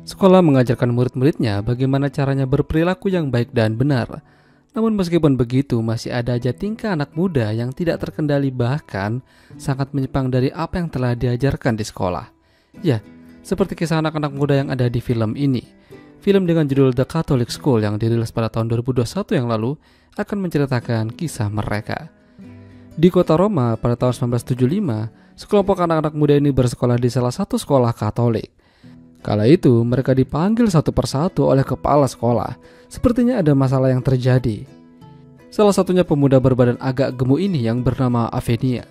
Sekolah mengajarkan murid-muridnya bagaimana caranya berperilaku yang baik dan benar. Namun meskipun begitu, masih ada aja tingkah anak muda yang tidak terkendali, bahkan sangat menyimpang dari apa yang telah diajarkan di sekolah. Ya, seperti kisah anak-anak muda yang ada di film ini. Film dengan judul The Catholic School yang dirilis pada tahun 2021 yang lalu akan menceritakan kisah mereka. Di kota Roma pada tahun 1975, sekelompok anak-anak muda ini bersekolah di salah satu sekolah Katolik. Kala itu mereka dipanggil satu persatu oleh kepala sekolah. Sepertinya ada masalah yang terjadi. Salah satunya pemuda berbadan agak gemuk ini yang bernama Avenia.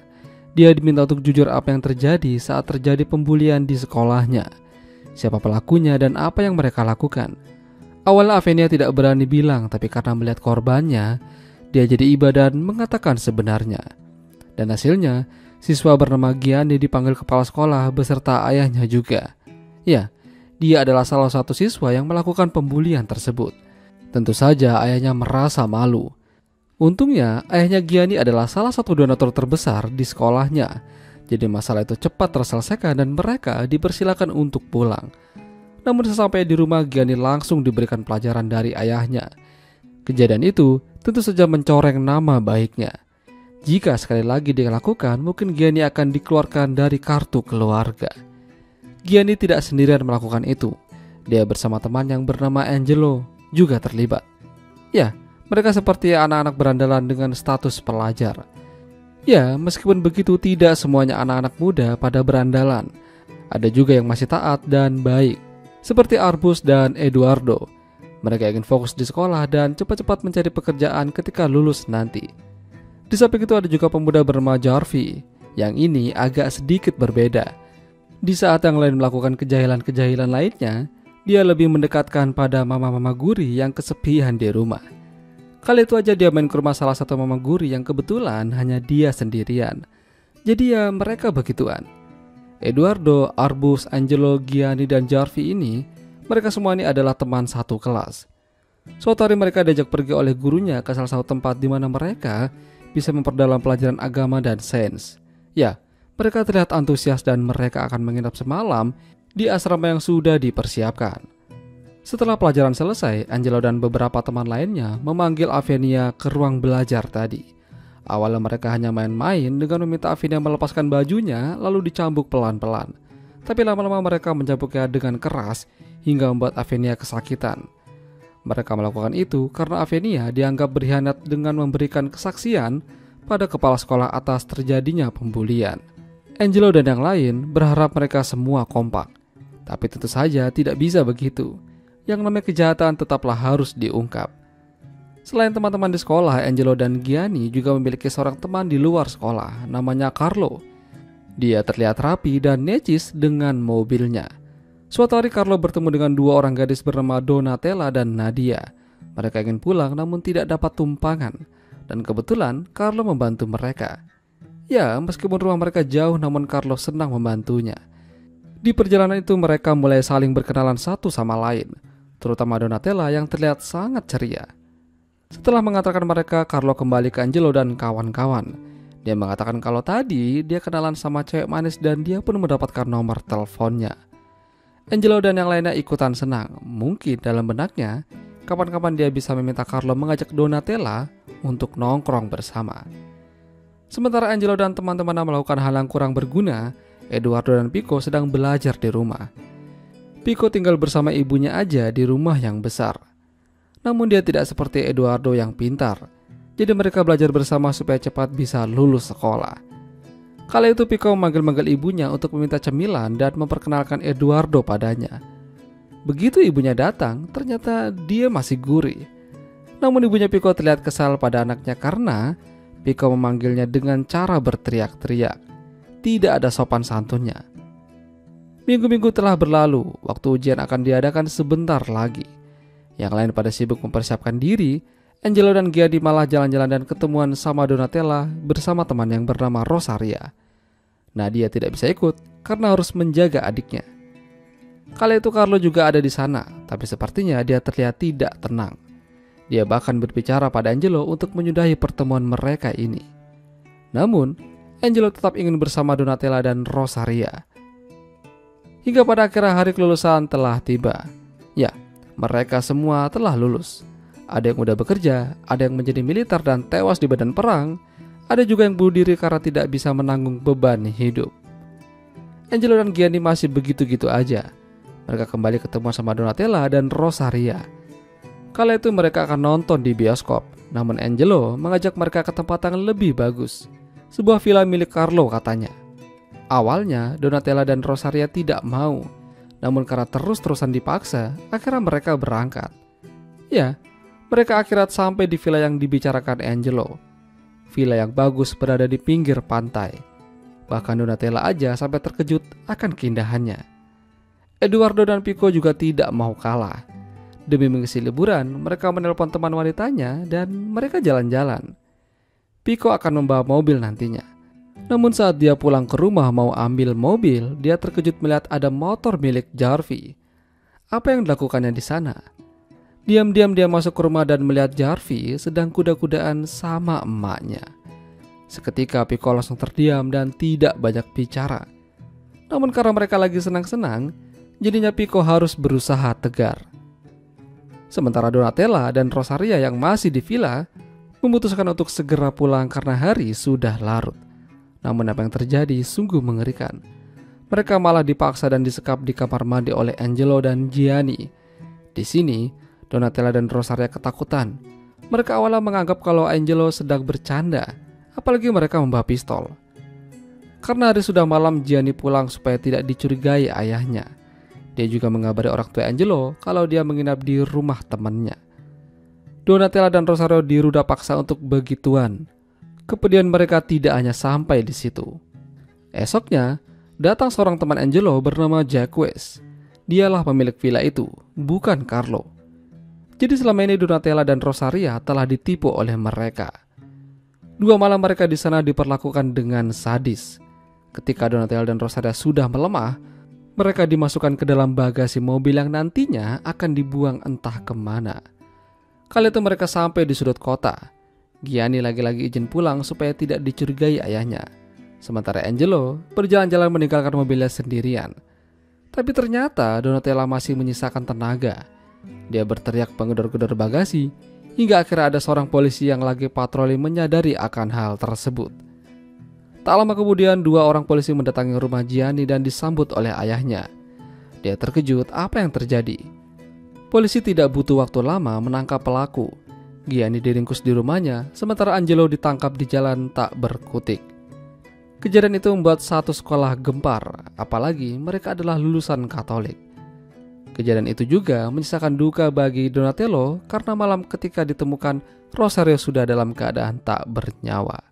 Dia diminta untuk jujur apa yang terjadi saat terjadi pembulian di sekolahnya. Siapa pelakunya dan apa yang mereka lakukan. Awalnya Avenia tidak berani bilang, tapi karena melihat korbannya, dia jadi iba dan mengatakan sebenarnya. Dan hasilnya, siswa bernama Gianni dipanggil kepala sekolah beserta ayahnya juga. Ya, dia adalah salah satu siswa yang melakukan pembulian tersebut. Tentu saja ayahnya merasa malu. Untungnya, ayahnya Gianni adalah salah satu donatur terbesar di sekolahnya. Jadi masalah itu cepat terselesaikan dan mereka dipersilakan untuk pulang. Namun sesampai di rumah, Gianni langsung diberikan pelajaran dari ayahnya. Kejadian itu tentu saja mencoreng nama baiknya. Jika sekali lagi dia lakukan, mungkin Gianni akan dikeluarkan dari kartu keluarga. Gianni tidak sendirian melakukan itu. Dia bersama teman yang bernama Angelo juga terlibat. Ya, mereka seperti anak-anak berandalan dengan status pelajar. Ya, meskipun begitu tidak semuanya anak-anak muda pada berandalan. Ada juga yang masih taat dan baik, seperti Arbus dan Eduardo. Mereka ingin fokus di sekolah dan cepat-cepat mencari pekerjaan ketika lulus nanti. Di samping itu ada juga pemuda bernama Jarvi, yang ini agak sedikit berbeda. Di saat yang lain melakukan kejahilan-kejahilan lainnya, dia lebih mendekatkan pada mama-mama guri yang kesepian di rumah. Kali itu aja dia main ke rumah salah satu mama guri yang kebetulan hanya dia sendirian. Jadi ya mereka begituan. Eduardo, Arbus, Angelo, Gianni, dan Jarvi ini, mereka semua ini adalah teman satu kelas. Suatu hari mereka diajak pergi oleh gurunya ke salah satu tempat di mana mereka bisa memperdalam pelajaran agama dan sains. Ya, mereka terlihat antusias dan mereka akan menginap semalam di asrama yang sudah dipersiapkan. Setelah pelajaran selesai, Angelo dan beberapa teman lainnya memanggil Avenia ke ruang belajar tadi. Awalnya mereka hanya main-main dengan meminta Avenia melepaskan bajunya lalu dicambuk pelan-pelan. Tapi lama-lama mereka mencambuknya dengan keras hingga membuat Avenia kesakitan. Mereka melakukan itu karena Avenia dianggap berkhianat dengan memberikan kesaksian pada kepala sekolah atas terjadinya pembulian. Angelo dan yang lain berharap mereka semua kompak. Tapi tentu saja tidak bisa begitu. Yang namanya kejahatan tetaplah harus diungkap. Selain teman-teman di sekolah, Angelo dan Gianni juga memiliki seorang teman di luar sekolah, namanya Carlo. Dia terlihat rapi dan necis dengan mobilnya. Suatu hari Carlo bertemu dengan dua orang gadis bernama Donatella dan Nadia. Mereka ingin pulang namun tidak dapat tumpangan. Dan kebetulan Carlo membantu mereka. Ya, meskipun rumah mereka jauh namun Carlo senang membantunya. Di perjalanan itu mereka mulai saling berkenalan satu sama lain, terutama Donatella yang terlihat sangat ceria. Setelah mengantarkan mereka, Carlo kembali ke Angelo dan kawan-kawan. Dia mengatakan kalau tadi dia kenalan sama cewek manis dan dia pun mendapatkan nomor teleponnya. Angelo dan yang lainnya ikutan senang. Mungkin dalam benaknya, kapan-kapan dia bisa meminta Carlo mengajak Donatella untuk nongkrong bersama. Sementara Angelo dan teman-temannya melakukan hal yang kurang berguna, Eduardo dan Pico sedang belajar di rumah. Pico tinggal bersama ibunya aja di rumah yang besar. Namun dia tidak seperti Eduardo yang pintar. Jadi mereka belajar bersama supaya cepat bisa lulus sekolah. Kala itu Pico memanggil-manggil ibunya untuk meminta cemilan dan memperkenalkan Eduardo padanya. Begitu ibunya datang, ternyata dia masih gurih. Namun ibunya Pico terlihat kesal pada anaknya karena Pico memanggilnya dengan cara berteriak-teriak. Tidak ada sopan santunnya. Minggu-minggu telah berlalu, waktu ujian akan diadakan sebentar lagi. Yang lain pada sibuk mempersiapkan diri, Angelo dan Gianni malah jalan-jalan dan ketemuan sama Donatella bersama teman yang bernama Rosaria. Nadia tidak bisa ikut karena harus menjaga adiknya. Kala itu Carlo juga ada di sana, tapi sepertinya dia terlihat tidak tenang. Dia bahkan berbicara pada Angelo untuk menyudahi pertemuan mereka ini. Namun, Angelo tetap ingin bersama Donatella dan Rosaria. Hingga pada akhirnya hari kelulusan telah tiba. Ya, mereka semua telah lulus. Ada yang udah bekerja, ada yang menjadi militer dan tewas di medan perang, ada juga yang bunuh diri karena tidak bisa menanggung beban hidup. Angelo dan Gianni masih begitu-gitu aja. Mereka kembali ketemu sama Donatella dan Rosaria. Kala itu mereka akan nonton di bioskop, namun Angelo mengajak mereka ke tempat yang lebih bagus, sebuah villa milik Carlo katanya. Awalnya Donatella dan Rosaria tidak mau, namun karena terus-terusan dipaksa, akhirnya mereka berangkat. Ya, mereka akhirnya sampai di villa yang dibicarakan Angelo. Villa yang bagus berada di pinggir pantai. Bahkan Donatella aja sampai terkejut akan keindahannya. Eduardo dan Pico juga tidak mau kalah. Demi mengisi liburan, mereka menelpon teman wanitanya dan mereka jalan-jalan. Pico akan membawa mobil nantinya. Namun saat dia pulang ke rumah mau ambil mobil, dia terkejut melihat ada motor milik Jarvi. Apa yang dilakukannya di sana? Diam-diam dia masuk ke rumah dan melihat Jarvi sedang kuda-kudaan sama emaknya. Seketika Pico langsung terdiam dan tidak banyak bicara. Namun karena mereka lagi senang-senang, jadinya Pico harus berusaha tegar. Sementara Donatella dan Rosaria yang masih di villa memutuskan untuk segera pulang karena hari sudah larut. Namun apa yang terjadi sungguh mengerikan. Mereka malah dipaksa dan disekap di kamar mandi oleh Angelo dan Gianni. Di sini, Donatella dan Rosaria ketakutan. Mereka awalnya menganggap kalau Angelo sedang bercanda, apalagi mereka membawa pistol. Karena hari sudah malam, Gianni pulang supaya tidak dicurigai ayahnya. Dia juga mengabari orang tua Angelo kalau dia menginap di rumah temannya. Donatella dan Rosario diruda paksa untuk begituan. Kemudian mereka tidak hanya sampai di situ. Esoknya, datang seorang teman Angelo bernama Jacques. Dialah pemilik villa itu, bukan Carlo. Jadi selama ini Donatella dan Rosaria telah ditipu oleh mereka. 2 malam mereka di sana diperlakukan dengan sadis. Ketika Donatella dan Rosaria sudah melemah, mereka dimasukkan ke dalam bagasi mobil yang nantinya akan dibuang entah kemana. Kali itu mereka sampai di sudut kota. Gianni lagi-lagi izin pulang supaya tidak dicurigai ayahnya. Sementara Angelo berjalan-jalan meninggalkan mobilnya sendirian. Tapi ternyata Donatella masih menyisakan tenaga. Dia berteriak menggedor-gedor bagasi, hingga akhirnya ada seorang polisi yang lagi patroli menyadari akan hal tersebut. Tak lama kemudian 2 orang polisi mendatangi rumah Gianni dan disambut oleh ayahnya. Dia terkejut apa yang terjadi. Polisi tidak butuh waktu lama menangkap pelaku. Gianni diringkus di rumahnya, sementara Angelo ditangkap di jalan tak berkutik. Kejadian itu membuat satu sekolah gempar, apalagi mereka adalah lulusan Katolik. Kejadian itu juga menyisakan duka bagi Donatello karena malam ketika ditemukan Rosario sudah dalam keadaan tak bernyawa.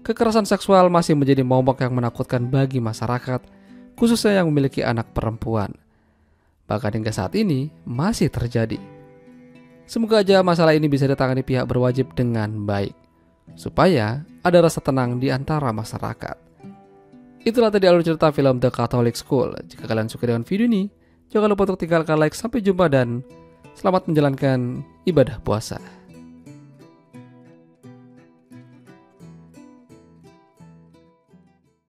Kekerasan seksual masih menjadi momok yang menakutkan bagi masyarakat, khususnya yang memiliki anak perempuan. Bahkan hingga saat ini masih terjadi. Semoga aja masalah ini bisa ditangani pihak berwajib dengan baik, supaya ada rasa tenang di antara masyarakat. Itulah tadi alur cerita film The Catholic School. Jika kalian suka dengan video ini, jangan lupa untuk tinggalkan like. Sampai jumpa dan selamat menjalankan ibadah puasa.